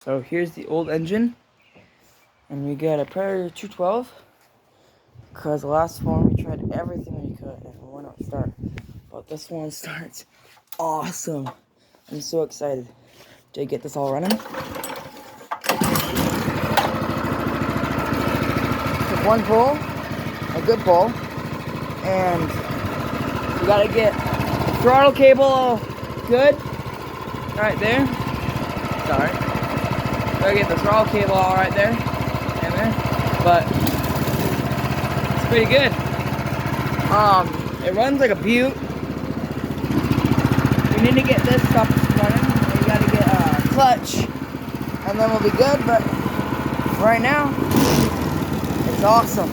So here's the old engine, and we got a Predator 212, because the last one we tried everything we could and it would not start. But this one starts awesome. I'm so excited to get this all running. Took one pull, a good pull, and we gotta get throttle cable good right there. Sorry. Gotta get the throttle cable all right there and there, but it's pretty good. It runs like a beaut. We need to get this stuff running. We gotta get a clutch, and then we'll be good. But right now, it's awesome.